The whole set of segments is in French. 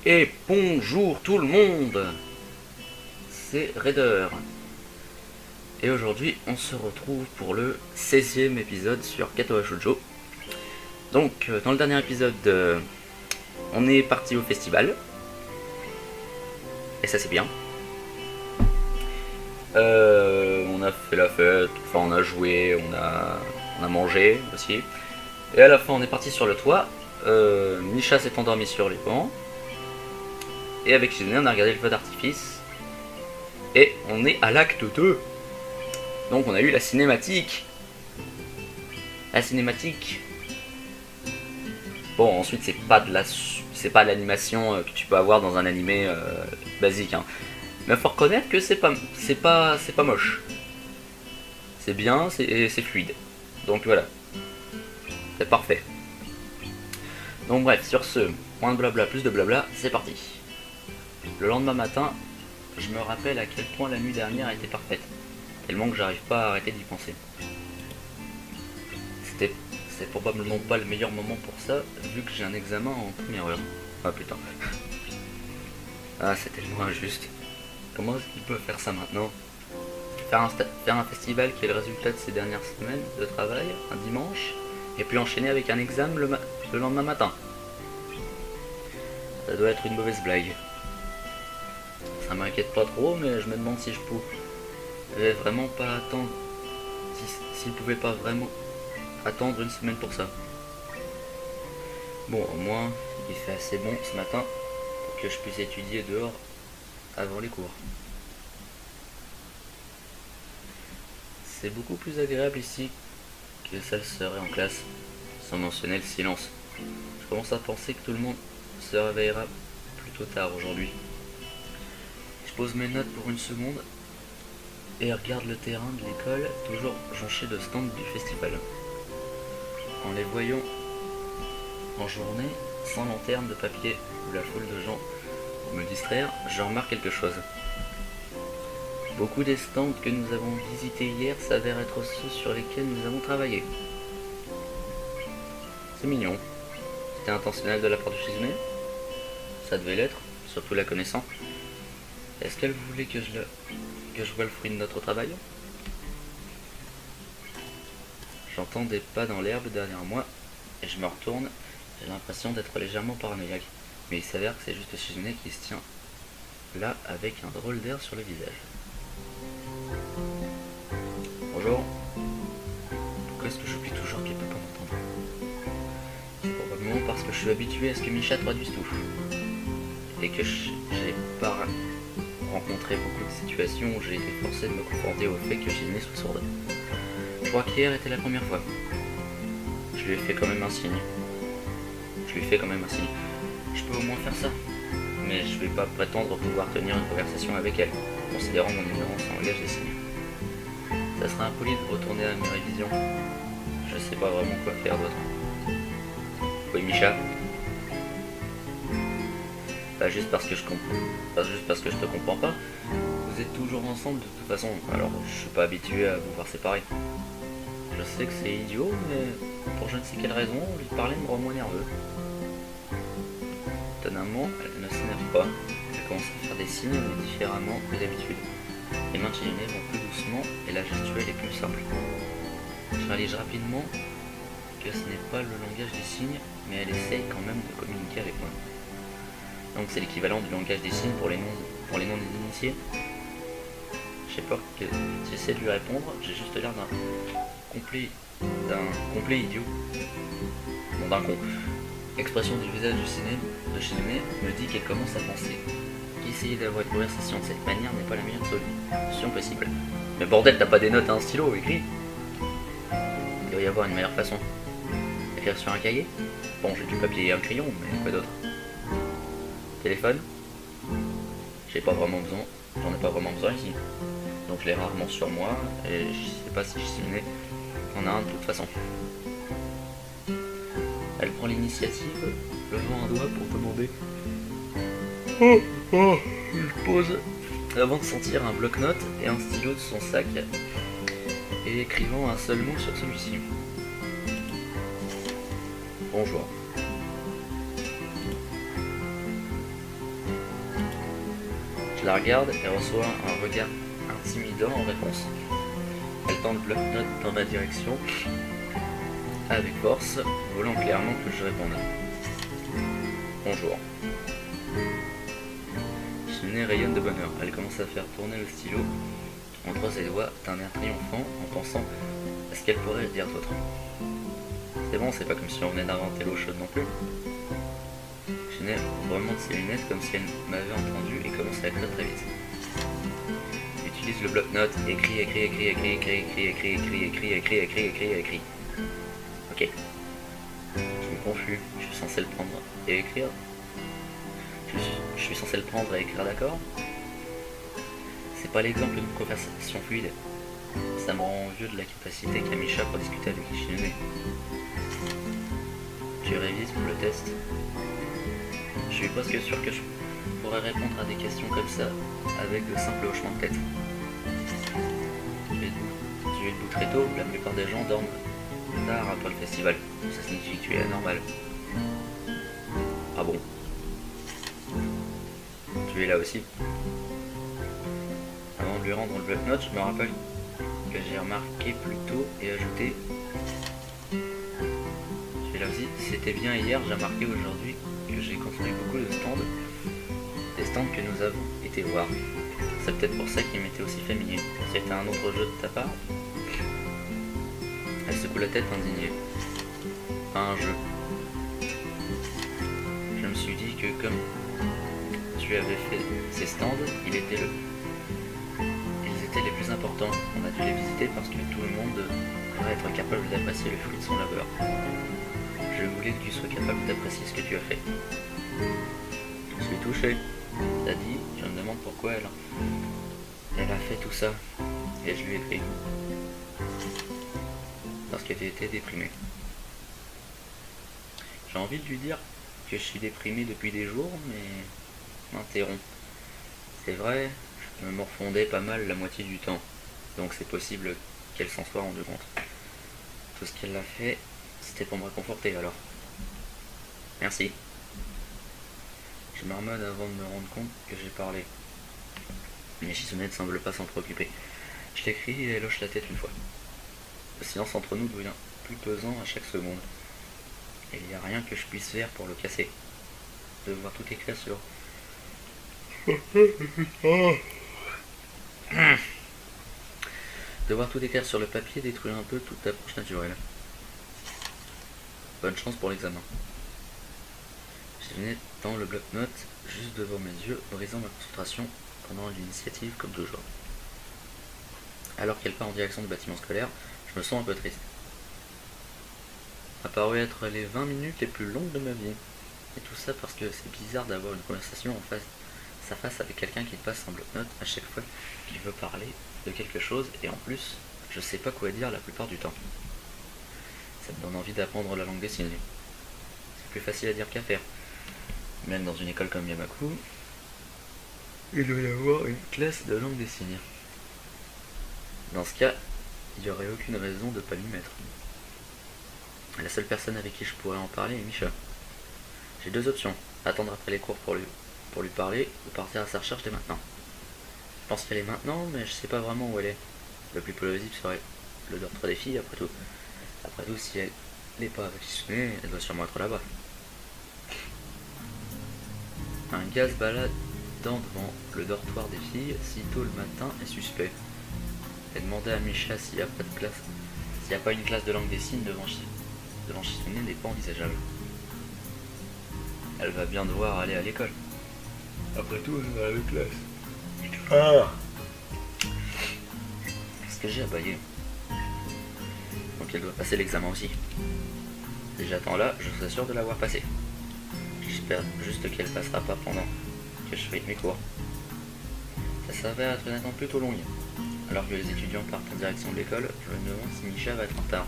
Et bonjour tout le monde, c'est Raider. Et aujourd'hui on se retrouve pour le 16e épisode sur Kato Shoujo. Donc dans le dernier épisode on est parti au festival. Et ça c'est bien. On a fait la fête, enfin on a joué, on a mangé aussi. Et à la fin on est parti sur le toit. Misha s'est endormi sur les bancs. Et avec Shizune on a regardé le feu d'artifice. Et on est à l'acte 2. Donc on a eu la cinématique. La cinématique. Bon ensuite c'est pas de l'animation que tu peux avoir dans un animé basique. Hein. Mais faut reconnaître que c'est pas moche. C'est bien, c'est fluide. Donc voilà. C'est parfait. Donc bref, sur ce, moins de blabla, plus de blabla, c'est parti. Le lendemain matin, je me rappelle à quel point la nuit dernière était parfaite. Tellement que j'arrive pas à arrêter d'y penser. C'est probablement pas le meilleur moment pour ça, vu que j'ai un examen en première heure. Ah putain. Ah, c'est tellement injuste. Comment est-ce qu'il peut faire ça maintenant? Faire un festival qui est le résultat de ces dernières semaines de travail, un dimanche, et puis enchaîner avec un examen le lendemain matin. Ça doit être une mauvaise blague. Ça m'inquiète pas trop, mais je me demande si je pouvais vraiment pas attendre. S'il pouvait pas vraiment attendre une semaine pour ça. Bon, au moins, il fait assez bon ce matin pour que je puisse étudier dehors avant les cours. C'est beaucoup plus agréable ici que ça le serait en classe, sans mentionner le silence. Je commence à penser que tout le monde se réveillera plutôt tard aujourd'hui. Je pose mes notes pour une seconde et regarde le terrain de l'école, toujours jonché de stands du festival. En les voyant en journée, sans lanterne de papier ou la foule de gens pour me distraire, je remarque quelque chose. Beaucoup des stands que nous avons visités hier s'avèrent être ceux sur lesquels nous avons travaillé. C'est mignon. C'était intentionnel de la part de Shizune. Ça devait l'être, surtout la connaissant. Est-ce qu'elle voulait que je vois le fruit de notre travail? J'entends des pas dans l'herbe derrière moi et je me retourne. J'ai l'impression d'être légèrement paranoïaque. Mais il s'avère que c'est juste Shizune qui se tient là avec un drôle d'air sur le visage. Bonjour. Pourquoi est-ce que j'oublie toujours qu'elle peut pas m'entendre? C'est probablement parce que je suis habitué à ce que Misha traduise tout. Et que j'ai pas rencontré beaucoup de situations où j'ai été forcé de me confronter au fait que Shizune soit sourde. Je crois qu'hier était la première fois. Je lui ai fait quand même un signe. Je peux au moins faire ça. Mais je vais pas prétendre pouvoir tenir une conversation avec elle, considérant mon ignorance en langage des signes. Ça serait impoli de retourner à mes révisions. Je sais pas vraiment quoi faire d'autre. Oui, Misha? Pas juste parce que je te comprends pas. Vous êtes toujours ensemble de toute façon, alors je suis pas habitué à vous voir séparés. Je sais que c'est idiot, mais pour je ne sais quelle raison, lui parler me rend moins nerveux. Étonnamment, elle ne s'énerve pas. Elle commence à faire des signes, mais différemment que d'habitude. Les mains de Shizune vont plus doucement et la gestuelle est plus simple. Je réalise rapidement que ce n'est pas le langage des signes, mais elle essaye quand même de communiquer avec moi. Donc c'est l'équivalent du langage des signes pour les noms des initiés. J'ai peur que j'essaie de lui répondre, j'ai juste l'air d'un complet idiot. Bon, d'un con. L'expression du visage de Shizune me dit qu'elle commence à penser qu'essayer d'avoir une conversation de cette manière n'est pas la meilleure solution possible. Mais bordel, t'as pas des notes à un stylo, écrit. Il doit y avoir une meilleure façon. Écrire sur un cahier? Bon, j'ai du papier et un crayon, mais quoi d'autre? Téléphone? J'en ai pas vraiment besoin ici. Donc je l'ai rarement sur moi, et je sais pas si Shizune en a un de toute façon. Elle prend l'initiative, levant un doigt pour demander. Il pose avant de sortir un bloc-notes et un stylo de son sac et écrivant un seul mot sur celui-ci. Bonjour. Je la regarde et reçois un regard intimidant en réponse. Elle tend le bloc-notes dans ma direction avec force, voulant clairement que je réponde. Bonjour. Shinée rayonne de bonheur. Elle commence à faire tourner le stylo entre ses doigts d'un air triomphant en pensant à ce qu'elle pourrait dire d'autre. C'est bon, c'est pas comme si on venait d'inventer l'eau chaude non plus. Shinée remonte ses lunettes comme si elle m'avait entendu et commence à écrire très vite. Utilise le bloc-notes, écrit. Ok. Je suis confus, je suis censé le prendre et écrire. Je suis censé le prendre et écrire, d'accord? C'est pas l'exemple d'une conversation fluide. Ça me rend vieux de la capacité qu'a Misha pour discuter avec Shinune. Tu révises pour le test. Je suis presque sûr que je pourrais répondre à des questions comme ça avec de simples hochements de tête. Tu es debout très tôt, la plupart des gens dorment tard après le festival. Ça signifie que tu es anormal. Ah bon? Tu es là aussi. Avant de lui rendre le bloc-notes, je me rappelle que j'ai remarqué plus tôt et ajouté. Tu es là aussi. C'était bien hier, j'ai remarqué aujourd'hui que j'ai construit beaucoup de stands. Des stands que nous avons été voir. C'est peut-être pour ça qu'il m'était aussi familier. C'était un autre jeu de ta part? Elle secoue la tête indignée. Pas un jeu. Je me suis dit que comme tu avais fait ces stands, ils étaient les plus importants. On a dû les visiter parce que tout le monde devrait être capable d'apprécier le fruit de son labeur. Je voulais que tu sois capable d'apprécier ce que tu as fait. Je suis touché. T'as dit, je me demande pourquoi elle a fait tout ça. Et je lui ai écrit. Parce qu'elle était déprimée. J'ai envie de lui dire que je suis déprimé depuis des jours, mais m'interrompt. C'est vrai, je me morfondais pas mal la moitié du temps, donc c'est possible qu'elle s'en soit rendue compte. Tout ce qu'elle a fait, c'était pour me réconforter alors. Merci. Je marmonne avant de me rendre compte que j'ai parlé. Mais Shizune ne semble pas s'en préoccuper. Je l'écris et elle hoche la tête une fois. Le silence entre nous devient plus pesant à chaque seconde. Et il n'y a rien que je puisse faire pour le casser. Devoir tout écrire sur... Devoir tout écrire sur le papier détruit un peu toute approche naturelle. Bonne chance pour l'examen. J'ai tend le bloc-notes juste devant mes yeux, brisant ma concentration pendant l'initiative comme toujours. Alors qu'elle part en direction du bâtiment scolaire, je me sens un peu triste. Ça a paru être les 20 minutes les plus longues de ma vie. Et tout ça parce que c'est bizarre d'avoir une conversation en face à face avec quelqu'un qui passe un bloc-notes à chaque fois qu'il veut parler de quelque chose, et en plus, je sais pas quoi dire la plupart du temps. Ça me donne envie d'apprendre la langue des signes. C'est plus facile à dire qu'à faire. Même dans une école comme Yamaku, il doit y avoir une classe de langue des signes. Dans ce cas, il n'y aurait aucune raison de ne pas m'y mettre. La seule personne avec qui je pourrais en parler est Misha. J'ai deux options, attendre après les cours pour lui parler, ou partir à sa recherche dès maintenant. Je pense qu'elle est maintenant, mais je sais pas vraiment où elle est. Le plus plausible serait le dortoir des filles, après tout. Après tout, si elle n'est pas avec Shizune, elle doit sûrement être là-bas. Un gars se baladant devant le dortoir des filles, si tôt le matin, est suspect. Elle demandait à Misha s'il n'y a pas de classe. S'il n'y a pas une classe de langue des signes devant Shizune n'est pas envisageable. Elle va bien devoir aller à l'école. Après tout, elle va à la classe. Ah! Qu'est-ce que j'ai à bailler? Donc elle doit passer l'examen aussi. Si j'attends là, je serai sûr de l'avoir passé. J'espère juste qu'elle passera pas pendant que je fais mes cours. Ça s'avère être une attente plutôt longue. Alors que les étudiants partent en direction de l'école, je me demande si Misha va être en retard.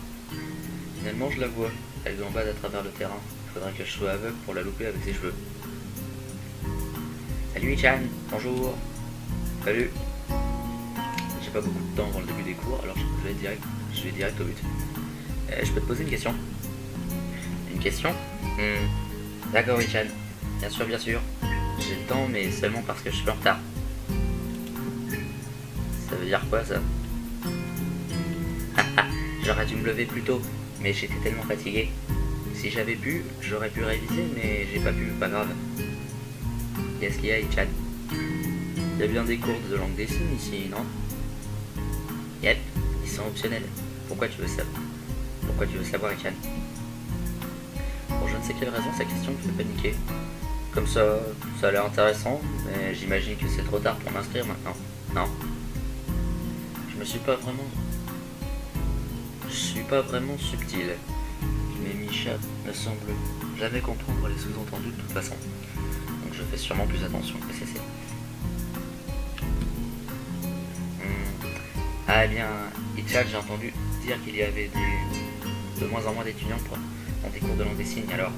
Finalement, je la vois. Elle gambade à travers le terrain. Il faudrait que je sois aveugle pour la louper avec ses cheveux. Salut Michan, bonjour. Salut. J'ai pas beaucoup de temps avant le début des cours, alors je vais direct au but. Je peux te poser une question? Une question? D'accord Michan. Bien sûr, bien sûr. J'ai le temps, mais seulement parce que je suis en retard. Ça veut dire quoi ça? J'aurais dû me lever plus tôt, mais j'étais tellement fatigué. Si j'avais pu, j'aurais pu réviser, mais j'ai pas pu, pas grave. Qu'est-ce qu'il y a, Ichan? Il y a bien des cours de langue des signes ici, non? Yep, ils sont optionnels. Pourquoi tu veux ça? Pourquoi tu veux savoir, Ichan? Pour je ne sais quelle raison, sa question me fait paniquer. Comme ça a l'air intéressant, mais j'imagine que c'est trop tard pour m'inscrire maintenant. Non. Je suis pas vraiment subtil. Mais Misha ne semble jamais comprendre les sous-entendus de toute façon. Donc je fais sûrement plus attention que ceci. Ah eh bien, Ichan, j'ai entendu dire qu'il y avait de moins en moins d'étudiants dans des cours de langue des signes, alors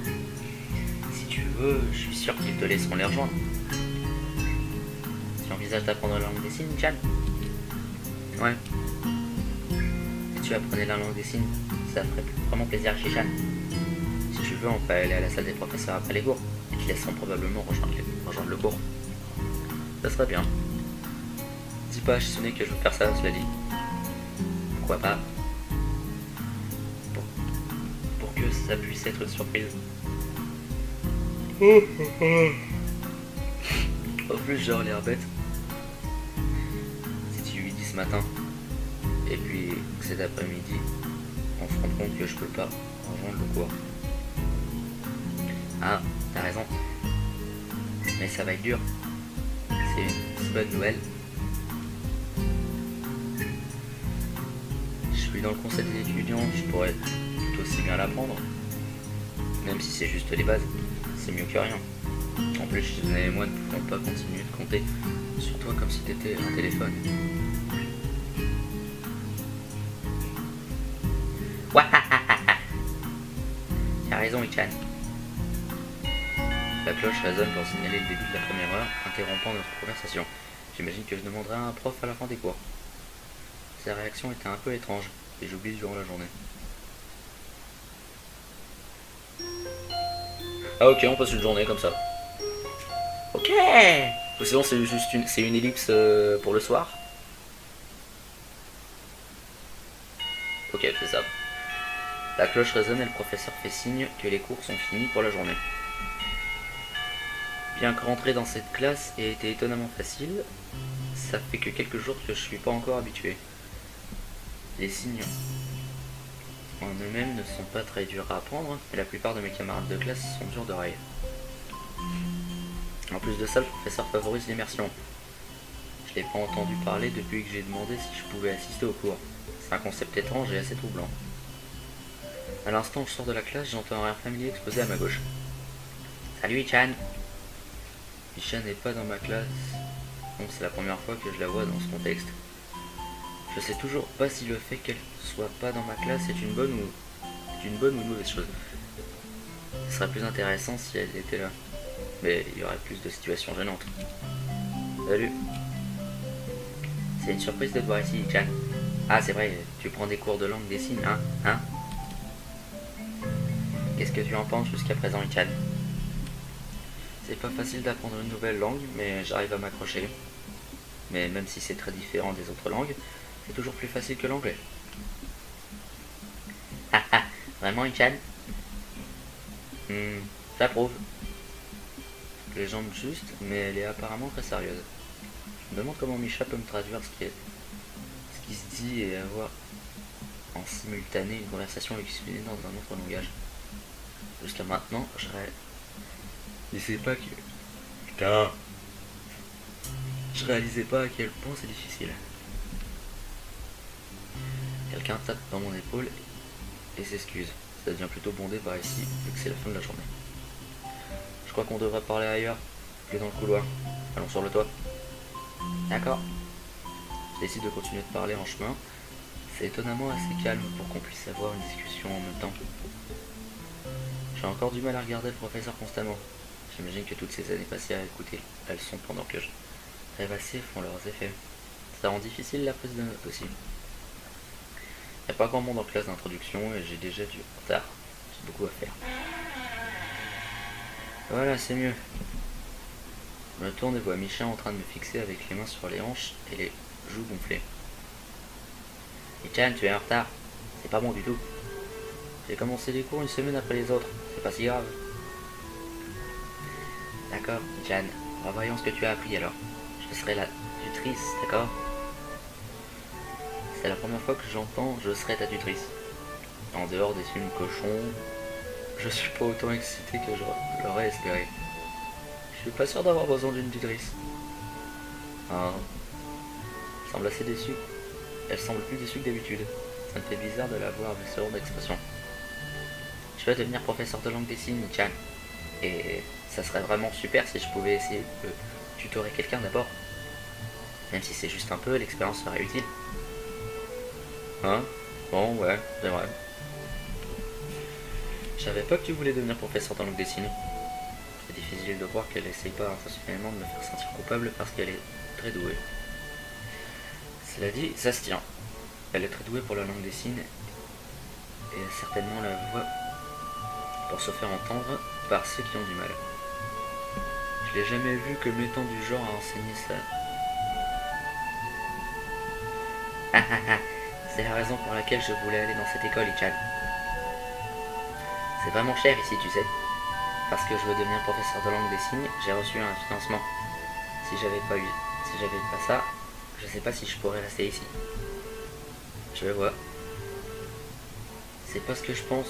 si tu veux, je suis sûr qu'ils te laisseront les rejoindre. Tu envisages d'apprendre la langue des signes, Ichan? Ouais. Si tu apprenais la langue des signes, ça ferait vraiment plaisir chez Ichan. Si tu veux, on peut aller à la salle des professeurs après les cours, et qu'ils laisseront probablement rejoindre le cours. Ça serait bien. Dis pas à Shitsune que je veux faire ça, cela dit. Pourquoi pas? Pour que ça puisse être une surprise. En plus, j'aurais l'air bête. Si tu lui dis ce matin, et puis que cet après-midi, on se rend compte que je peux pas rejoindre le cours. Ah, t'as raison. Mais ça va être dur. C'est une si bonne nouvelle. Je suis dans le conseil des étudiants, je pourrais tout aussi bien l'apprendre. Même si c'est juste les bases, c'est mieux que rien. En plus, Shitsune et moi ne pouvons pas continuer de compter sur toi comme si t'étais un téléphone. T'as raison, Ichan. La cloche résonne pour signaler le début de la première heure, interrompant notre conversation. J'imagine que je demanderai à un prof à la fin des cours. Sa réaction était un peu étrange, et j'oublie durant la journée. Ah ok, on passe une journée comme ça. Ok. Ou sinon c'est juste une ellipse pour le soir. Ok, c'est ça. La cloche résonne et le professeur fait signe que les cours sont finis pour la journée. Bien que rentrer dans cette classe ait été étonnamment facile, ça fait que quelques jours que je suis pas encore habitué. Les signes en eux-mêmes ne sont pas très durs à apprendre, mais la plupart de mes camarades de classe sont durs d'oreille. En plus de ça, le professeur favorise l'immersion. Je l'ai pas entendu parler depuis que j'ai demandé si je pouvais assister au cours. C'est un concept étrange et assez troublant. À l'instant où je sors de la classe, j'entends un rire familier exploser à ma gauche. Salut Ichan. Ichan n'est pas dans ma classe. Non, c'est la première fois que je la vois dans ce contexte. Je sais toujours pas si le fait qu'elle soit pas dans ma classe est une bonne ou une mauvaise chose. Ce serait plus intéressant si elle était là. Mais il y aurait plus de situations gênantes. Salut. C'est une surprise de te voir ici, Ichan. Ah, c'est vrai, tu prends des cours de langue des signes, hein? Qu'est-ce que tu en penses jusqu'à présent, Ichan? C'est pas facile d'apprendre une nouvelle langue, mais j'arrive à m'accrocher. Mais même si c'est très différent des autres langues, c'est toujours plus facile que l'anglais. Haha, vraiment, Ichan? J'approuve. Les jambes justes, mais elle est apparemment très sérieuse. Je me demande comment Misha peut me traduire ce qui se dit et avoir en simultané une conversation exprimée dans un autre langage. Jusqu'à maintenant, je réalisais pas que... Putain. Je réalisais pas à quel point c'est difficile. Quelqu'un tape dans mon épaule et s'excuse. Ça devient plutôt bondé par ici, vu que c'est la fin de la journée. Je crois qu'on devrait parler ailleurs que dans le couloir. Allons sur le toit. D'accord. Je décide de continuer de parler en chemin. C'est étonnamment assez calme pour qu'on puisse avoir une discussion en même temps. J'ai encore du mal à regarder le professeur constamment. J'imagine que toutes ces années passées à écouter la leçon pendant que je rêvassais font leurs effets. Ça rend difficile la prise de notes aussi. Il n'y a pas grand monde en classe d'introduction et j'ai déjà du retard. J'ai beaucoup à faire. Voilà, c'est mieux. Je me tourne et vois Misha en train de me fixer avec les mains sur les hanches et les joues gonflées. Ichan, tu es en retard. C'est pas bon du tout. J'ai commencé les cours une semaine après les autres. C'est pas si grave. D'accord, Ichan. Voyons ce que tu as appris alors. Je serai la tutrice, d'accord? C'est la première fois que j'entends je serai ta tutrice. En dehors des films cochons, je suis pas autant excité que je l'aurais espéré. Je suis pas sûr d'avoir besoin d'une tutrice. Ah, elle semble assez déçue. Elle semble plus déçue que d'habitude. Ça me fait bizarre de la voir avec ce genre d'expression. Je vais devenir professeur de langue des signes, Chan. Et ça serait vraiment super si je pouvais essayer de tutorer quelqu'un d'abord. Même si c'est juste un peu, l'expérience serait utile. Hein? Bon, ouais, c'est vrai. Je savais pas que tu voulais devenir professeur de langue des signes. C'est difficile de voir qu'elle essaye pas intentionnellement de me faire sentir coupable parce qu'elle est très douée. Cela dit, ça se tient. Elle est très douée pour la langue des signes et a certainement la voix pour se faire entendre par ceux qui ont du mal. Je l'ai jamais vu comme étant du genre à enseigner ça. C'est la raison pour laquelle je voulais aller dans cette école, Ichan. C'est vraiment cher ici, tu sais. Parce que je veux devenir professeur de langue des signes, j'ai reçu un financement. Si j'avais pas ça, je sais pas si je pourrais rester ici. Je vois. C'est pas ce que je pense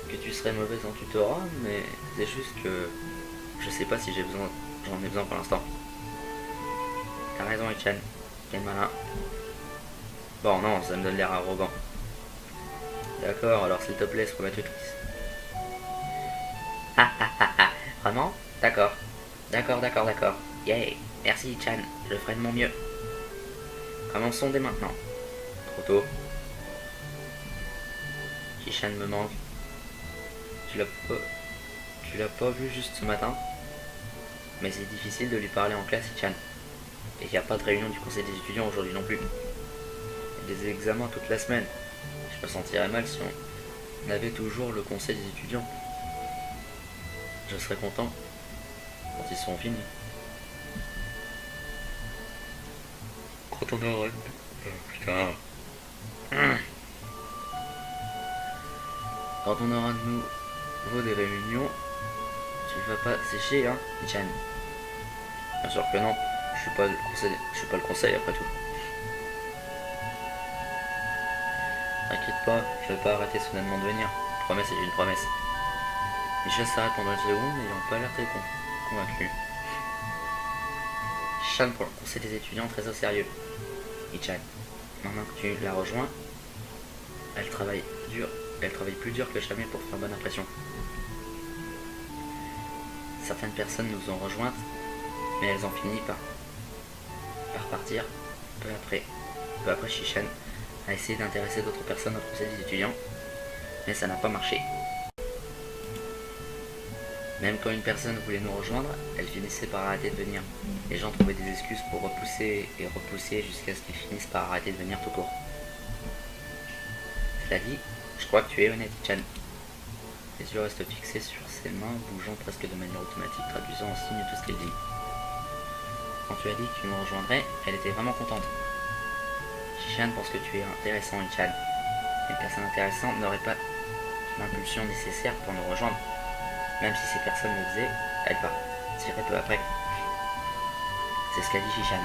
que tu serais mauvaise en tutorat, mais c'est juste que je sais pas si j'en ai besoin pour l'instant. T'as raison, Ichan. Quel malin. Bon, non, ça me donne l'air arrogant. D'accord, alors s'il te plaît, sois ma tutrice. Ah ah ah ah, vraiment? D'accord. D'accord. Yay, merci Chan, je ferai de mon mieux. Commençons dès maintenant. Trop tôt. Shishan me manque. Tu l'as pas vu juste ce matin? Mais c'est difficile de lui parler en classe, Chan. Et il n'y a pas de réunion du conseil des étudiants aujourd'hui non plus. Il y a des examens toute la semaine. Je me sentirais mal si on avait toujours le conseil des étudiants. Je serais content quand ils seront finis. Quand on aura... putain. Quand on aura de nouveau des réunions, tu vas pas sécher, hein, Chan? Bien sûr que non. Je suis pas le conseil après tout. T'inquiète pas, je vais pas arrêter soudainement de venir. Une promesse est une promesse. Michel s'arrête pendant une seconde, n'ayant pas l'air très convaincu. Chan pour le conseil des étudiants très au sérieux. Ichan, maintenant que tu la rejoins, elle travaille plus dur que jamais pour faire bonne impression. Certaines personnes nous ont rejointes, mais elles ont fini par partir peu après. Peu après, Shishan a essayé d'intéresser d'autres personnes au conseil des étudiants, mais ça n'a pas marché. Même quand une personne voulait nous rejoindre, elle finissait par arrêter de venir. Les gens trouvaient des excuses pour repousser et repousser jusqu'à ce qu'ils finissent par arrêter de venir tout court. Cela dit, je crois que tu es honnête, Chan. Les yeux restent fixés sur ses mains, bougeant presque de manière automatique, traduisant en signe tout ce qu'elle dit. Quand tu as dit que tu nous rejoindrais, elle était vraiment contente. Shishan pense que tu es intéressant, Ichan. Une personne intéressante n'aurait pas l'impulsion nécessaire pour nous rejoindre. Même si ces personnes le faisaient, elle partirait peu après. C'est ce qu'a dit Shishan.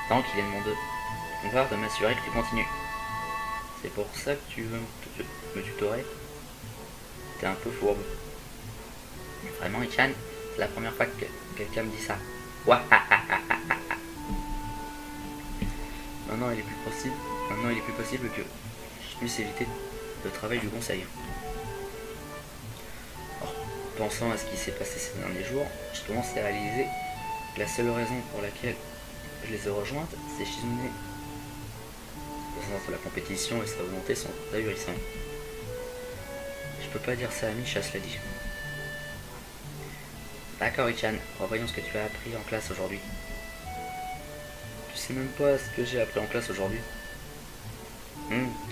Tant qu'il est de mon devoir de m'assurer que tu continues. C'est pour ça que tu veux me tutorer? T'es un peu fourbe. Vraiment, Ichan, c'est la première fois que quelqu'un me dit ça. Maintenant, il est plus possible que je puisse éviter le travail du conseil. Pensant à ce qui s'est passé ces derniers jours, je commence à réaliser que la seule raison pour laquelle je les ai rejointes, c'est Shizune. Sa sens de la compétition et sa volonté sont ahurissants. Je peux pas dire ça à Misha, cela dit. D'accord, Ichan, revoyons ce que tu as appris en classe aujourd'hui. Tu sais même pas ce que j'ai appris en classe aujourd'hui.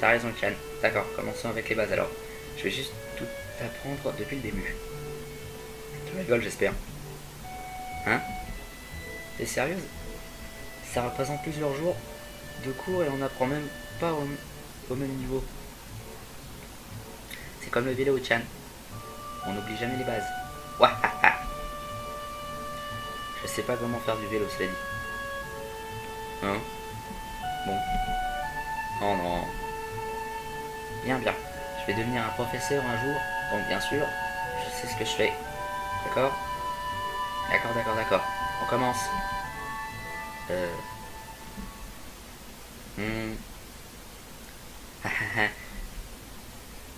T'as raison, Ichan. D'accord, commençons avec les bases alors. Je vais juste tout apprendre depuis le début. Tu rigoles, j'espère. Hein? T'es sérieuse? Ça représente plusieurs jours de cours et on n'apprend même pas au même niveau. C'est comme le vélo, Chan. On n'oublie jamais les bases. Wahaha. Je sais pas comment faire du vélo, cela dit. Hein? Bon. Oh non. Bien, bien. Je vais devenir un professeur un jour. Donc bien sûr, je sais ce que je fais. D'accord? D'accord. On commence.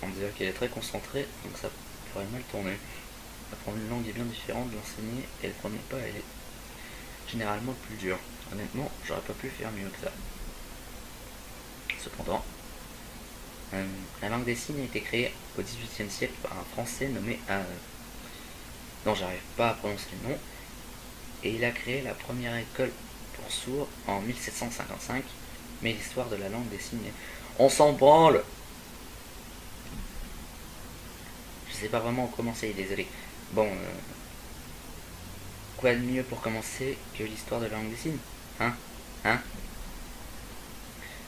On dirait qu'elle est très concentrée, donc ça pourrait mal tourner. Apprendre une langue est bien différente de l'enseigner, et le premier pas est généralement le plus dur. Honnêtement, j'aurais pas pu faire mieux que ça. Cependant, la langue des signes a été créée au XVIIIe siècle par un Français nommé dont j'arrive pas à prononcer le nom, et il a créé la première école pour sourds en 1755, mais l'histoire de la langue des signes, on s'en branle. Je sais pas vraiment où commencer, désolé. Bon, quoi de mieux pour commencer que l'histoire de la langue des signes? Hein?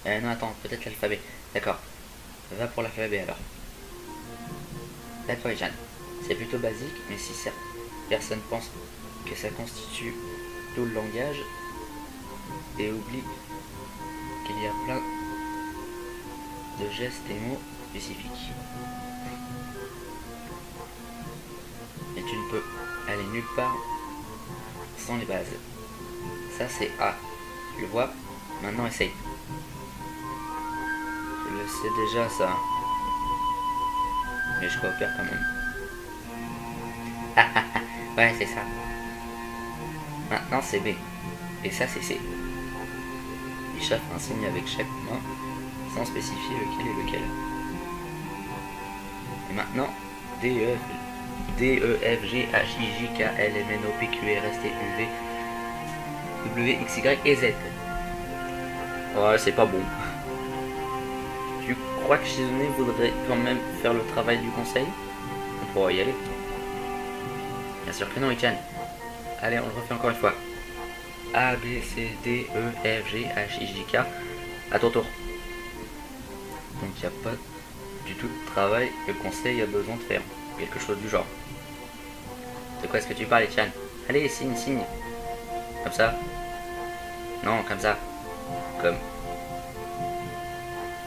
Non, attends, peut-être l'alphabet. D'accord. Va pour l'alphabet alors. D'accord, Jeanne. C'est plutôt basique, mais si certaines personnes pensent que ça constitue tout le langage et oublient qu'il y a plein de gestes et mots spécifiques. Et tu ne peux aller nulle part sans les bases. Ça c'est A. Tu le vois? Maintenant essaye. Je le sais déjà ça. Mais je coopère quand même. Ouais, c'est ça. Maintenant c'est B. Et ça c'est C. Isha fait un signe avec chaque main sans spécifier lequel est lequel. Et maintenant D, E, F, G, H, I, J, K, L, M, N, O, P, Q, R, S, T, U, V, W, X, Y et Z. Ouais, c'est pas bon. Tu crois que Shizune voudrait quand même faire le travail du conseil? On pourra y aller. Bien sûr que non, Ichan. Allez, on le refait encore une fois. A, B, C, D, E, F, G, H, I, J, K. À ton tour. Donc il n'y a pas du tout de travail que le conseil a besoin de faire. Quelque chose du genre. De quoi est-ce que tu parles, Ichan? Allez, signe. Comme ça? Non, comme ça. Comme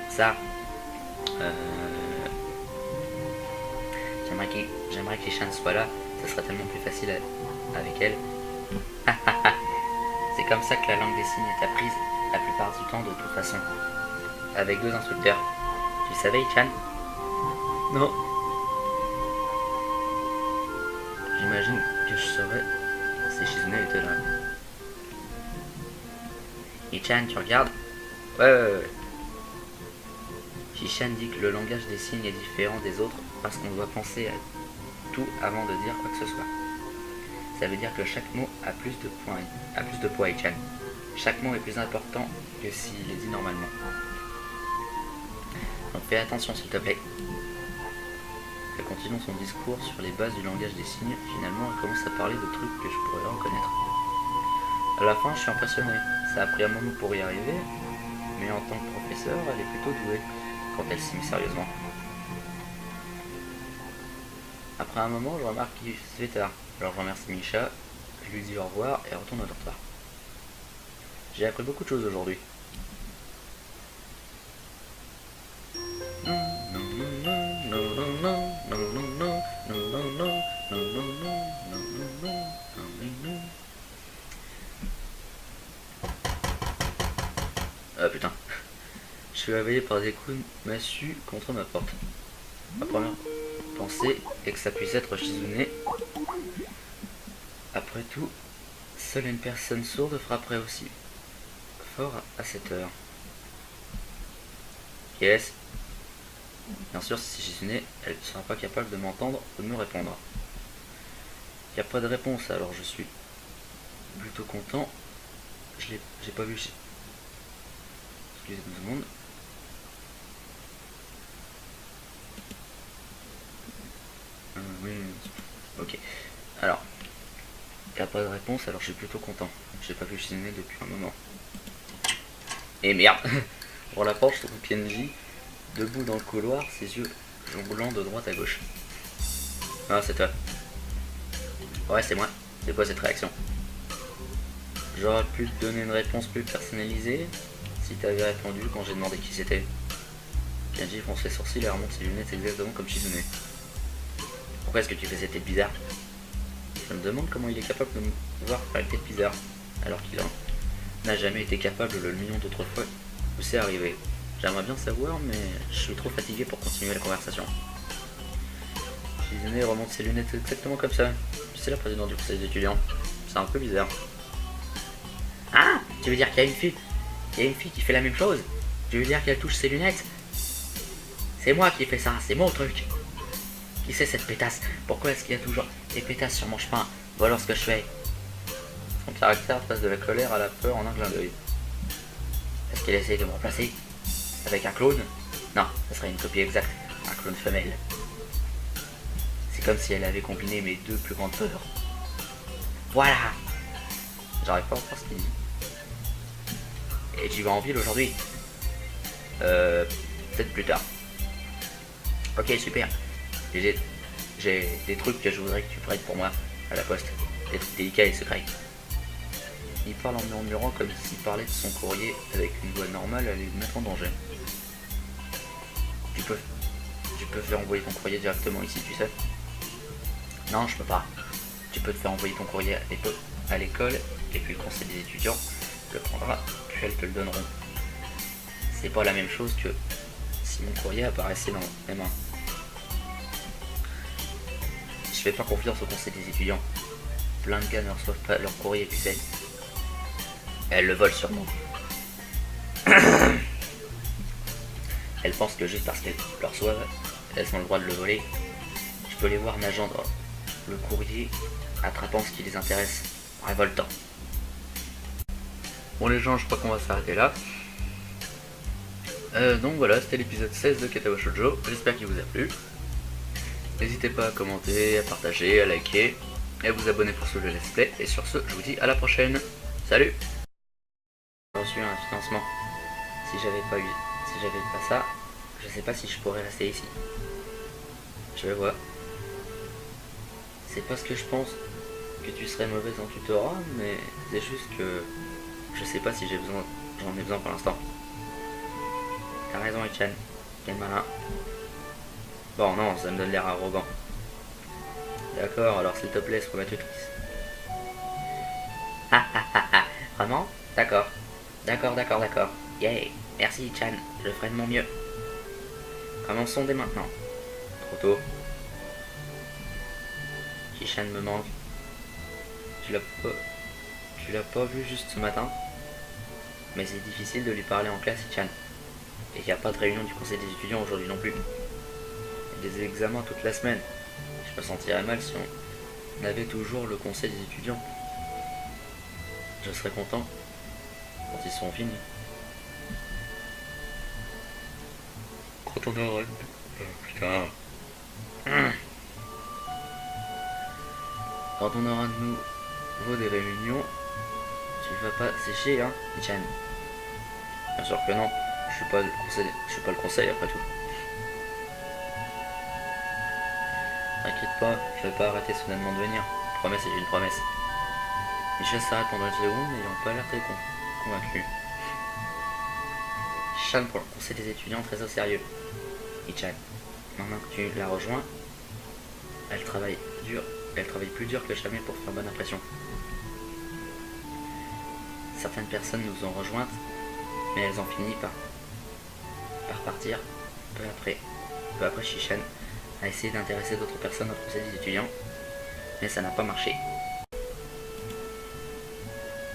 ça. J'aimerais que Ichan soit là. Ça serait tellement plus facile avec elle. C'est comme ça que la langue des signes est apprise la plupart du temps de toute façon. Avec 2 instructeurs. Tu savais, Ichan? Non. J'imagine que je saurais si Shizune était là. Ichan, tu regardes? Ouais. Shishan dit que le langage des signes est différent des autres parce qu'on doit penser à tout avant de dire quoi que ce soit. Ça veut dire que chaque mot a plus de poids, Ichan. Chaque mot est plus important que s'il est dit normalement. Donc fais attention s'il te plaît. Elle continue son discours sur les bases du langage des signes. Finalement, elle commence à parler de trucs que je pourrais reconnaître. À la fin, je suis impressionné. Ça a pris un moment pour y arriver, mais en tant que professeur, elle est plutôt douée quand elle s'y met sérieusement. Après un moment, je remarque qu'il se fait tard. Alors je remercie Misha, je lui dis au revoir et retourne au dortoir. J'ai appris beaucoup de choses aujourd'hui. Ah putain. Je suis réveillé par des coups de massue contre ma porte. Ma première pensée est que ça puisse être Shizune. Après tout, seule une personne sourde frapperait aussi fort à cette heure. Yes. Bien sûr, si c'est Shizune, elle ne sera pas capable de m'entendre ou de me répondre. Il n'y a pas de réponse, alors je suis plutôt content. J'ai pas vu. Excusez-moi une seconde. Oui. Ok. Alors, il n'y a pas de réponse, alors je suis plutôt content. J'ai pas vu Shizune depuis un moment. Et merde. Pour la planche, je trouve PNJ debout dans le couloir, ses yeux jonglant de droite à gauche. Ah, c'est toi. Ouais, c'est moi. C'est quoi cette réaction? J'aurais pu te donner une réponse plus personnalisée si t'avais répondu quand j'ai demandé qui c'était. PNJ fronce les sourcils et remonte ses lunettes exactement comme Shizune. Pourquoi est-ce que tu fais cette tête bizarre? Je me demande comment il est capable de me voir faire une tête bizarre, alors qu'il n'a jamais été capable le million d'autres fois où c'est arrivé. J'aimerais bien savoir, mais je suis trop fatigué pour continuer la conversation. Shizune remonte ses lunettes exactement comme ça. C'est la présidente du conseil des étudiants. C'est un peu bizarre. Ah, tu veux dire qu'il y a une fille? Il y a une fille qui fait la même chose? Tu veux dire qu'elle touche ses lunettes? C'est moi qui ai fait ça, c'est mon truc. Qui c'est cette pétasse? Pourquoi est-ce qu'il y a toujours des pétasses sur mon chemin? Voilà ce que je fais. Son caractère passe de la colère à la peur en un clin d'œil. Est-ce qu'elle essaie de me remplacer? Avec un clone? Non, ça serait une copie exacte. Un clone femelle. C'est comme si elle avait combiné mes deux plus grandes peurs. Voilà! J'arrive pas à voir ce qu'il dit. Et tu vas en ville aujourd'hui? Peut-être plus tard. Ok, super. J'ai des trucs que je voudrais que tu prennes pour moi à la poste. Des trucs délicats et secrets. Il parle en murmurant comme s'il parlait de son courrier avec une voix normale à le mettre en danger. Tu peux faire envoyer ton courrier directement ici, tu sais? Non, je peux pas. Tu peux te faire envoyer ton courrier à l'école et puis le conseil des étudiants le prendra, puis elles te le donneront. C'est pas la même chose que si mon courrier apparaissait dans mes mains. Je fais pas confiance au conseil des étudiants. Plein de gars ne reçoivent pas leur courrier, tu sais. Elles le volent sûrement. Elles pensent que juste parce qu'elles le reçoivent, elles ont le droit de le voler. Je peux les voir nageant dans le courrier, attrapant ce qui les intéresse, révoltant. Bon les gens, je crois qu'on va s'arrêter là. Donc voilà, c'était l'épisode 16 de Katawa Shoujo. J'espère qu'il vous a plu. N'hésitez pas à commenter, à partager, à liker et à vous abonner pour suivre le let's play. Et sur ce, je vous dis à la prochaine. Salut! J'ai reçu un financement. Si j'avais pas ça, je sais pas si je pourrais rester ici. Je vais voir. C'est pas ce que je pense que tu serais mauvaise en tutorat, mais c'est juste que je sais pas si j'en ai besoin pour l'instant. T'as raison, Ichan. Quel malin. Bon, non, ça me donne l'air arrogant. D'accord, alors s'il te plaît, sois ma tutrice. Ah ah ah ah. Vraiment? D'accord. D'accord. Yay. Merci, Ichan. Je ferai de mon mieux. Commençons dès maintenant. Trop tôt. Kishan me manque. Tu l'as pas vu juste ce matin? Mais c'est difficile de lui parler en classe, Ichan. Et il n'y a pas de réunion du conseil des étudiants aujourd'hui non plus. Il y a des examens toute la semaine. Je me sentirais mal si on avait toujours le conseil des étudiants. Je serais content quand ils seront finis. Quand on aura... putain. Quand on aura de nouveau des réunions, tu vas pas sécher, hein, Ichan? Bien sûr que non. Je suis pas le conseil après tout. T'inquiète pas, je vais pas arrêter soudainement de venir. Promesse est une promesse. Michel s'arrête pendant une seconde, n'ayant pas l'air très convaincu. Chan pour le conseil des étudiants très au sérieux. Ichan, maintenant que tu la rejoins, elle travaille plus dur que jamais pour faire bonne impression. Certaines personnes nous ont rejointes, mais elles ont fini par partir peu après Shishan a essayé d'intéresser d'autres personnes au conseil des étudiants, mais ça n'a pas marché.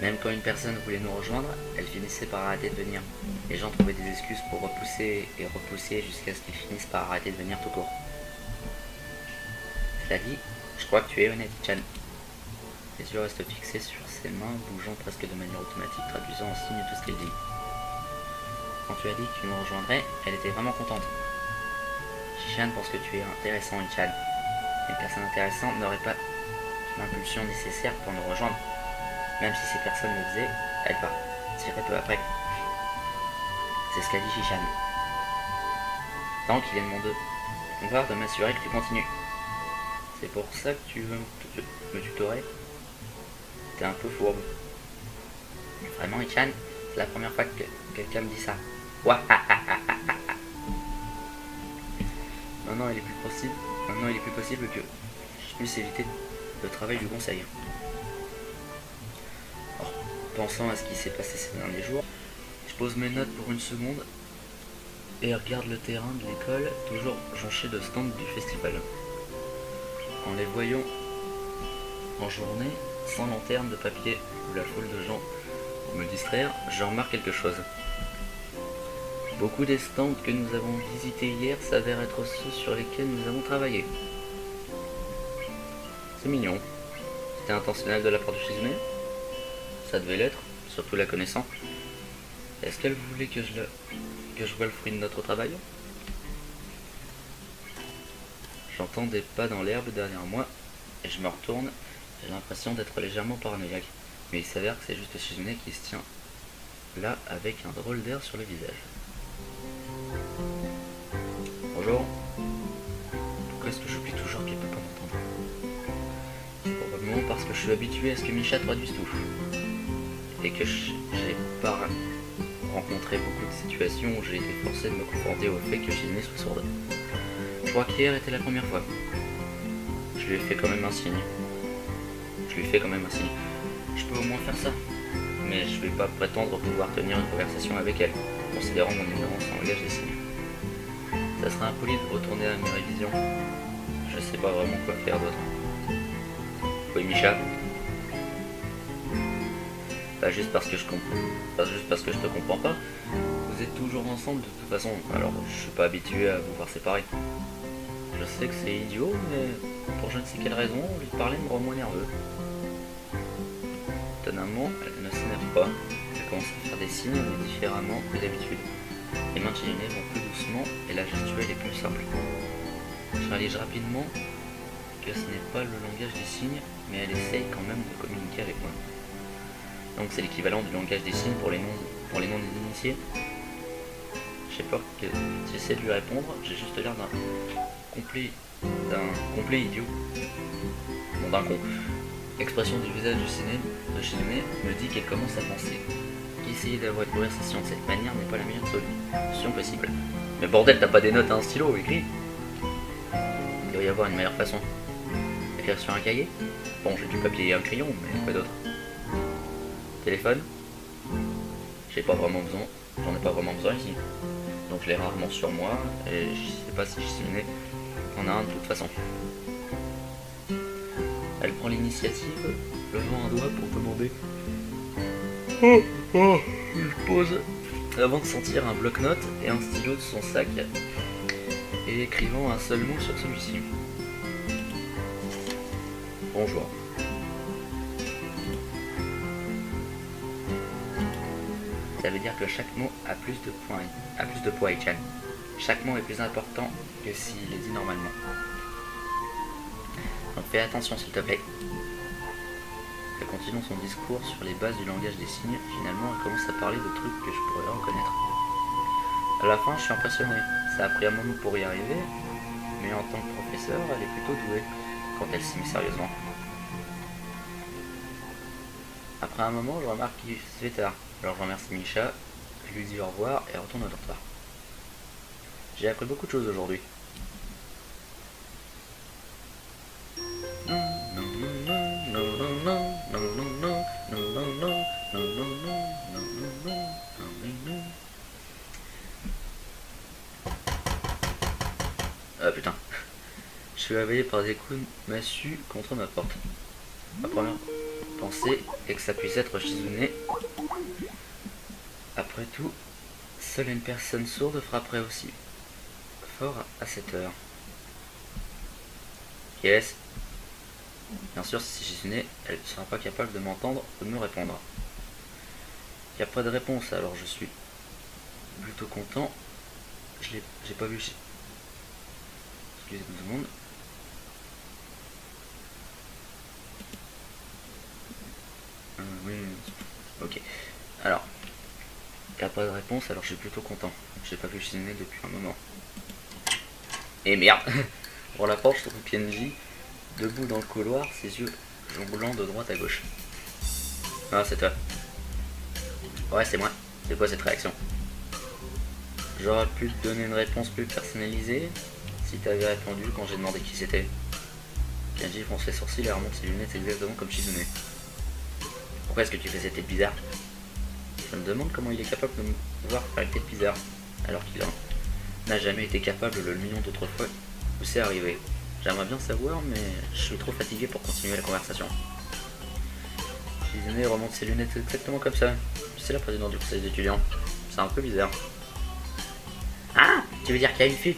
Même quand une personne voulait nous rejoindre, elle finissait par arrêter de venir. Les gens trouvaient des excuses pour repousser jusqu'à ce qu'ils finissent par arrêter de venir tout court. Cela dit, je crois que tu es honnête, Chan. Les yeux restent fixés sur ses mains, bougeant presque de manière automatique, traduisant en signe tout ce qu'elle dit. Quand tu as dit que tu me rejoindrais, elle était vraiment contente. Shishan pense que tu es intéressant, Ichan. Une personne intéressante n'aurait pas l'impulsion nécessaire pour nous rejoindre. Même si ces personnes le faisaient, elle partirait peu après. C'est ce qu'a dit Shishan. Tant qu'il est de mon devoir de m'assurer que tu continues. C'est pour ça que tu veux me tutorer? T'es un peu fourbe. Vraiment, Ichan, c'est la première fois que quelqu'un me dit ça. Maintenant, il est plus possible que je puisse éviter le travail du conseil. Alors, pensant à ce qui s'est passé ces derniers jours, je pose mes notes pour une seconde et regarde le terrain de l'école, toujours jonché de stands du festival. En les voyant en journée, sans lanterne de papier ou la foule de gens pour me distraire, je remarque quelque chose. Beaucoup des stands que nous avons visités hier s'avèrent être ceux sur lesquels nous avons travaillé. C'est mignon. C'était intentionnel de la part de Shizune? Ça devait l'être, surtout la connaissant. Est-ce qu'elle voulait que je vois le fruit de notre travail? J'entends des pas dans l'herbe derrière moi et je me retourne. J'ai l'impression d'être légèrement paranoïaque. Mais il s'avère que c'est juste Shizune qui se tient là avec un drôle d'air sur le visage. Bonjour. Pourquoi est-ce que j'oublie toujours qu'elle peut pas m'entendre? C'est probablement parce que je suis habitué à ce que Misha traduise tout. Et que j'ai pas rencontré beaucoup de situations où j'ai été forcé de me confronter au fait que Shizune soit sourde. Je crois qu'hier était la première fois. Je lui ai fait quand même un signe. Je peux au moins faire ça. Mais je vais pas prétendre pouvoir tenir une conversation avec elle, considérant mon ignorance en langage des signes. Ça serait impoli de retourner à mes révisions. Je sais pas vraiment quoi faire d'autre. Oui, Misha? Pas juste parce que je te comprends pas. Vous êtes toujours ensemble de toute façon, alors je suis pas habitué à vous voir séparés. Je sais que c'est idiot, mais pour je ne sais quelle raison, lui parler me rend moins nerveux. Étonnamment, elle ne s'énerve pas. Elle commence à faire des signes, mais différemment que d'habitude. Les mains de Shizune vont plus doucement et la gestuelle est plus simple. Je réalise rapidement que ce n'est pas le langage des signes, mais elle essaye quand même de communiquer avec moi. Donc c'est l'équivalent du langage des signes pour les noms des initiés. J'ai peur que j'essaie de lui répondre, j'ai juste l'air d'un complet idiot. Bon, d'un con. L'expression du visage de Shizune me dit qu'elle commence à penser qu'essayer d'avoir une conversation de cette manière n'est pas la meilleure solution possible. Mais bordel, t'as pas des notes à un stylo, écris. Il doit y avoir une meilleure façon. Écrire sur un cahier? Bon, j'ai du papier et un crayon, mais quoi d'autre? Téléphone? J'en ai pas vraiment besoin ici. Donc je l'ai rarement sur moi, et je sais pas si Shizune en a un de toute façon. Elle prend l'initiative, levant un doigt pour demander. Je pose avant de sentir un bloc-notes et un stylo de son sac et écrivant un seul mot sur celui-ci. Bonjour. Ça veut dire que chaque mot a plus de poids, Ichan. Chaque mot est plus important que s'il est dit normalement. Donc fais attention s'il te plaît. Elle continue son discours sur les bases du langage des signes. Finalement, elle commence à parler de trucs que je pourrais reconnaître. À la fin, je suis impressionné. Ça a pris un moment pour y arriver, mais en tant que professeur, elle est plutôt douée quand elle s'y met sérieusement. Après un moment, je remarque qu'il se fait tard. Alors je remercie Misha, je lui dis au revoir et retourne au dortoir. J'ai appris beaucoup de choses aujourd'hui. Ah putain. Je suis réveillé par des coups de massue contre ma porte. Ma première pensée est que ça puisse être Shizune. Après tout, seule une personne sourde frapperait aussi fort à cette heure. Qui est-ce? Bien sûr, si Shizune, elle ne sera pas capable de m'entendre ou de me répondre. Il n'y a pas de réponse, alors je suis plutôt content. J'ai pas vu. Excusez-moi une seconde. Oui. Ok. Alors, T'as pas de réponse, alors je suis plutôt content. J'ai pas vu Shizuné depuis un moment. Et merde. Pour la porte, je trouve PNJ debout dans le couloir, ses yeux jonglant de droite à gauche. Ah, c'est toi. Ouais, c'est moi. C'est quoi cette réaction? J'aurais pu te donner une réponse plus personnalisée si t'avais répondu quand j'ai demandé qui c'était. Kenji fronce les sourcils et remonte ses lunettes exactement comme Shizuné. Pourquoi est-ce que tu fais cette tête bizarre? Je me demande comment il est capable de me voir faire une tête bizarre, alors qu'il n'a jamais été capable le million d'autres fois où c'est arrivé. J'aimerais bien savoir, mais je suis trop fatigué pour continuer la conversation. Shizuné remonte ses lunettes exactement comme ça. C'est la présidente du conseil d'étudiants. C'est un peu bizarre. Ah, tu veux dire qu'il y a une fille?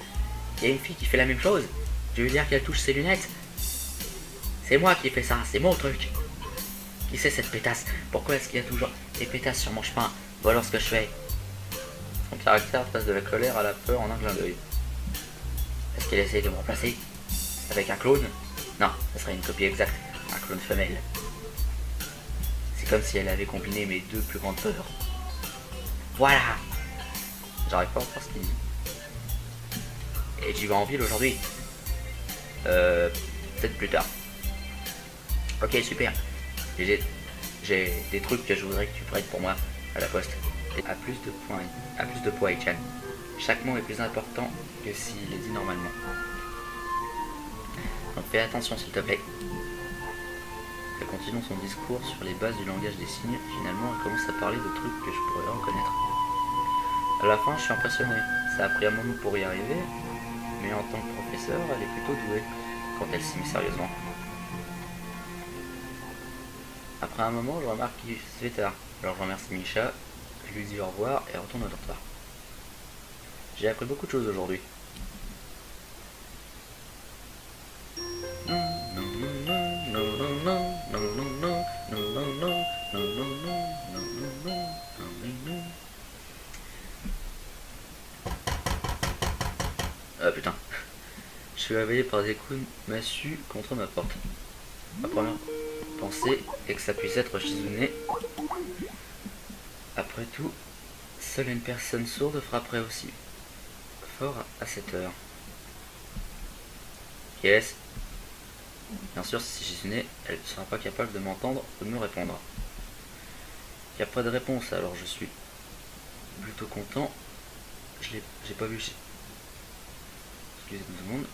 Il y a une fille qui fait la même chose? Tu veux dire qu'elle touche ses lunettes? C'est moi qui fais ça, c'est mon truc. Qui c'est cette pétasse? Pourquoi est-ce qu'il y a toujours des pétasses sur mon chemin? Voilà ce que je fais. Son caractère passe de la colère à la peur en un clin d'œil. Est-ce qu'elle essaye de me remplacer? Avec un clone? Non, ce serait une copie exacte. Un clone femelle. C'est comme si elle avait combiné mes deux plus grandes peurs. Voilà! J'arrive pas à voir ce qu'il dit. Et tu vas en ville aujourd'hui? Peut-être plus tard. Ok, super. J'ai des trucs que je voudrais que tu prennes pour moi à la poste. À plus de poids, Ichan. Chaque mot est plus important que s'il est dit normalement. Donc fais attention s'il te plaît. Elle continue son discours sur les bases du langage des signes. Finalement, elle commence à parler de trucs que je pourrais reconnaître. À la fin, je suis impressionné. Ça a pris un moment pour y arriver, mais en tant que professeur, elle est plutôt douée quand elle s'y met sérieusement. Après un moment, je remarque qu'il se fait tard. Alors je remercie Misha, je lui dis au revoir et retourne au dortoir. J'ai appris beaucoup de choses aujourd'hui. Ah putain. Je suis réveillé par des coups de massue contre ma porte. Ma première pensée est que ça puisse être Shizuné. Après tout, seule une personne sourde frapperait aussi fort à cette heure. Yes. Bien sûr, si c'est Shizuné, elle ne sera pas capable de m'entendre ou de me répondre. Il n'y a pas de réponse, alors je suis plutôt content. J'ai pas vu. Excusez-moi 2 secondes.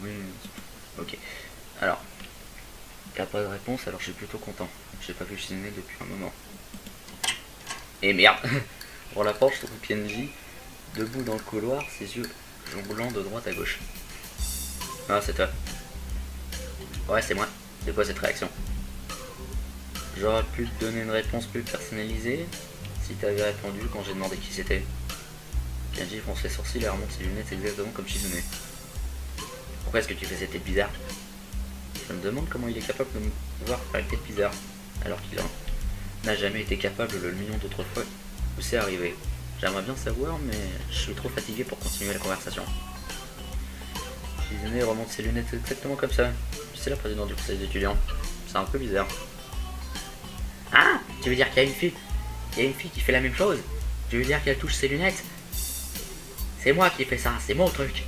Oui. Ok. Alors. Il n'y a pas de réponse, alors je suis plutôt content. J'ai pas vu Shizuné depuis un moment. Et merde. Pour la porte, je trouve PNJ debout dans le couloir, ses yeux jonglant de droite à gauche. Ah, c'est toi. Ouais, c'est moi. C'est quoi cette réaction? J'aurais pu te donner une réponse plus personnalisée si t'avais répondu quand j'ai demandé qui c'était. Kenji fronce les sourcils et remonte ses lunettes exactement comme Shizuné. Pourquoi est-ce que tu fais cette tête bizarre? Je me demande comment il est capable de me voir faire une tête bizarre, alors qu'il n'a jamais été capable le million d'autres fois où c'est arrivé. J'aimerais bien savoir, mais je suis trop fatigué pour continuer la conversation. Shizuné remonte ses lunettes exactement comme ça. C'est la présidente du conseil d'étudiants. C'est un peu bizarre. Ah, tu veux dire qu'il y a une fille? Il y a une fille qui fait la même chose? Tu veux dire qu'elle touche ses lunettes? C'est moi qui fais ça, c'est mon truc.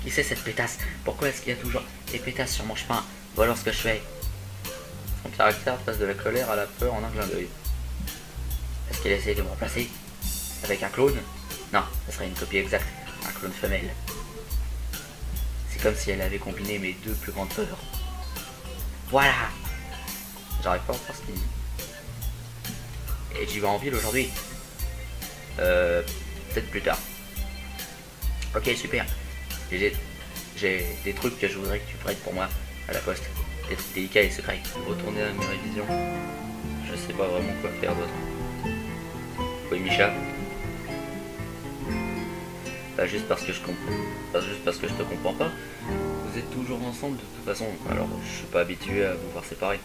Qui c'est cette pétasse? Pourquoi est-ce qu'il y a toujours des pétasses sur mon chemin? Voilà ce que je fais. Son caractère passe de la colère à la peur en un clin d'œil. Est-ce qu'elle essaye de me remplacer? Avec un clone? Non, ce serait une copie exacte. Un clone femelle. C'est comme si elle avait combiné mes deux plus grandes peurs. Voilà! J'arrive pas à voir ce qu'il dit. Et tu vas en ville aujourd'hui? Peut-être plus tard. Ok, super. J'ai des trucs que je voudrais que tu prennes pour moi à la poste. Des trucs délicats et secrets. Retourner à mes révisions. Je sais pas vraiment quoi faire d'autre. Oui, Misha. Pas juste parce que je comprends. Pas juste parce que je te comprends pas. Vous êtes toujours ensemble de toute façon. Alors je suis pas habitué à vous voir séparés.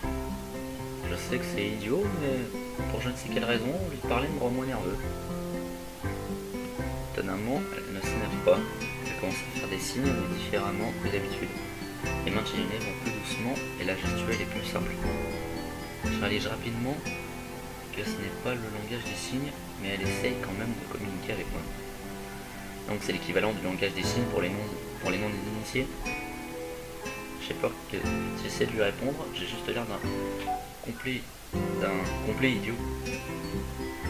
Je sais que c'est idiot, mais pour je ne sais quelle raison, lui parler me rend moins nerveux. Étonnamment, elle ne s'énerve pas. Elle commence à faire des signes, mais différemment que d'habitude. Les mains de Shizuné vont plus doucement. doucement et la gestuelle est plus simple. Je réalise rapidement que ce n'est pas le langage des signes, mais elle essaye quand même de communiquer avec moi. Donc c'est l'équivalent du langage des signes pour les noms des initiés. J'ai peur que si j'essaie de lui répondre, j'ai juste l'air d'un complet idiot.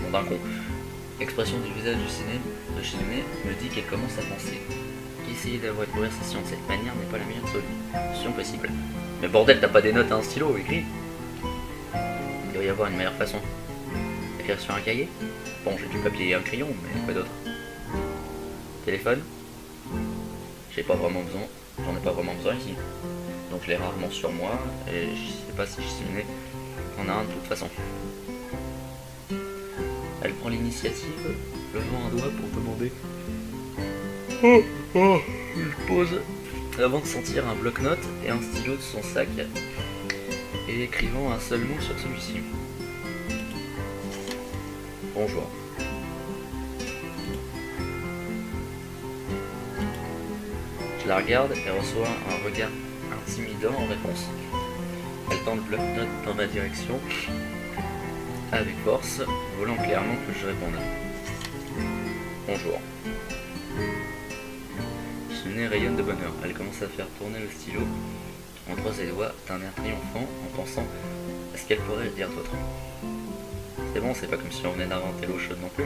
Bon, d'un con. L'expression du visage de Shinomé me dit qu'elle commence à penser. Essayer d'avoir une conversation de cette manière n'est pas la meilleure solution possible. Mais bordel, t'as pas des notes à un stylo, écrit. Il doit y avoir une meilleure façon. Écrire sur un cahier? Bon, j'ai du papier et un crayon, mais quoi d'autre? Téléphone? J'en ai pas vraiment besoin ici. Donc je l'ai rarement sur moi, et je sais pas si Shinomé en a un de toute façon. Elle prend l'initiative, levant un doigt pour demander. Il pose avant de sentir un bloc-notes et un stylo de son sac et écrivant un seul mot sur celui-ci. Bonjour. Je la regarde et reçois un regard intimidant en réponse. Elle tend le bloc-notes dans ma direction avec force, voulant clairement que je réponde. Bonjour. Shinomé rayonne de bonheur. Elle commence à faire tourner le stylo entre ses doigts d'un air triomphant en pensant à ce qu'elle pourrait dire d'autre. C'est bon, c'est pas comme si on venait d'inventer l'eau chaude non plus.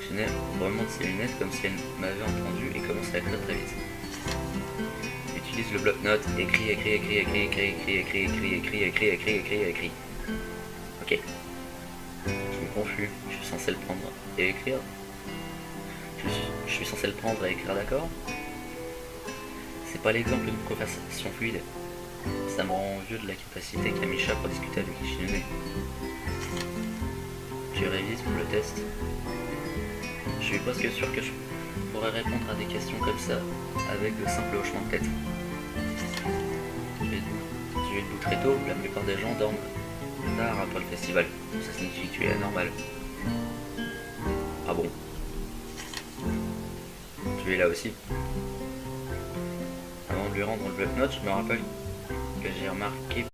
Shinomé remonte ses lunettes comme si elle m'avait entendu et commence à écrire très vite. Utilise le bloc-notes, écrit. Ok. Je suis confus, je suis censé le prendre et écrire. Je suis censé le prendre et écrire, d'accord? C'est pas l'exemple d'une conversation fluide. Ça me rend envieux de la capacité qu'a Misha pour discuter avec Shinomé. Tu révises pour le test. Je suis presque sûr que je pourrais répondre à des questions comme ça avec de simples hochements de tête. Tu es debout très tôt, la plupart des gens dorment tard après le festival. Ça signifie que tu es anormal. Ah bon? Tu es là aussi. Avant de lui rendre le bloc-notes, je me rappelle que j'ai remarqué.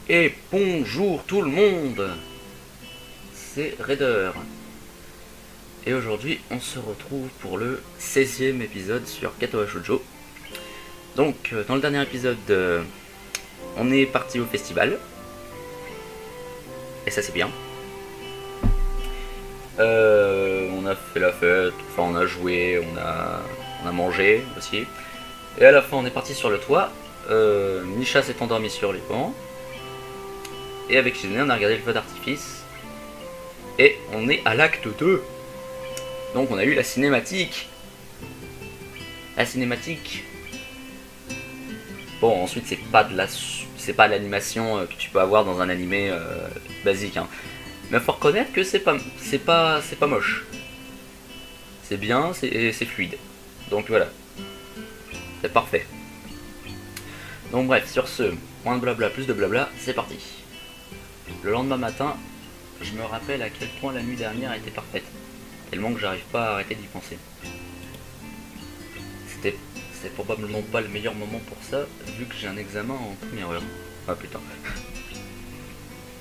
Et bonjour tout le monde, c'est Raider. Et aujourd'hui, on se retrouve pour le 16e épisode sur Katoa Shoujo. Donc, dans le dernier épisode, on est parti au festival. Et ça c'est bien. On a fait la fête, enfin on a joué, on a mangé aussi. Et à la fin on est parti sur le toit. Misha s'est endormi sur les bancs. Et avec Shinomé on a regardé le feu d'artifice. Et on est à l'acte 2. Donc on a eu la cinématique. La cinématique. Bon ensuite c'est pas de l'animation que tu peux avoir dans un animé basique. Hein. Mais faut reconnaître que c'est pas moche. C'est bien, c'est fluide. Donc voilà. C'est parfait. Donc bref, sur ce, moins de blabla, plus de blabla, c'est parti. Le lendemain matin, je me rappelle à quel point la nuit dernière était parfaite. Tellement que j'arrive pas à arrêter d'y penser. C'est probablement pas le meilleur moment pour ça, vu que j'ai un examen en première heure. Ah putain.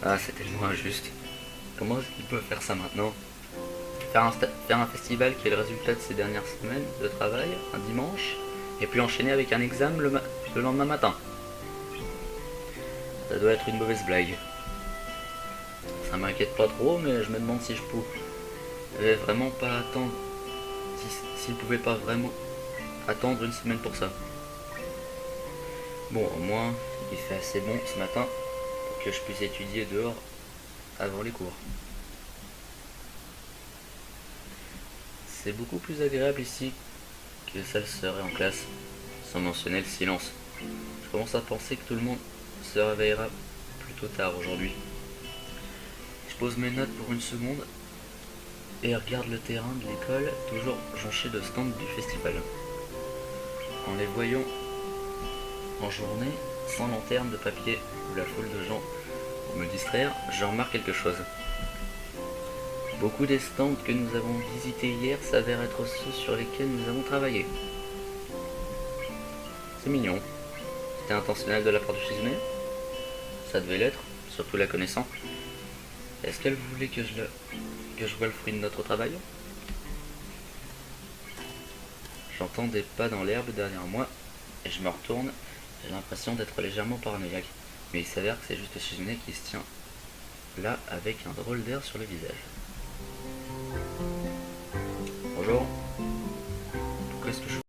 Ah, c'est tellement injuste. Comment est-ce qu'il peut faire ça maintenant? Faire un festival qui est le résultat de ces dernières semaines de travail, un dimanche, et puis enchaîner avec un examen le lendemain matin. Ça doit être une mauvaise blague. Ça m'inquiète pas trop, mais je me demande si je pouvais vraiment pas attendre. S'il pouvait pas vraiment attendre une semaine pour ça. Bon, au moins, il fait assez bon ce matin pour que je puisse étudier dehors avant les cours. C'est beaucoup plus agréable ici que ça le serait en classe, sans mentionner le silence. Je commence à penser que tout le monde se réveillera plutôt tard aujourd'hui. Je pose mes notes pour une seconde et regarde le terrain de l'école, toujours jonché de stands du festival. En les voyant en journée, sans lanterne de papier ou la foule de gens pour me distraire, je remarque quelque chose. Beaucoup des stands que nous avons visités hier s'avèrent être ceux sur lesquels nous avons travaillé. C'est mignon. C'était intentionnel de la part de Shizune? Ça devait l'être, surtout la connaissant. Est-ce qu'elle voulait que je vois le fruit de notre travail? J'entends des pas dans l'herbe derrière moi, et je me retourne. J'ai l'impression d'être légèrement paranoïaque, mais il s'avère que c'est juste Shizune qui se tient là avec un drôle d'air sur le visage. Bonjour. Pourquoi est-ce que je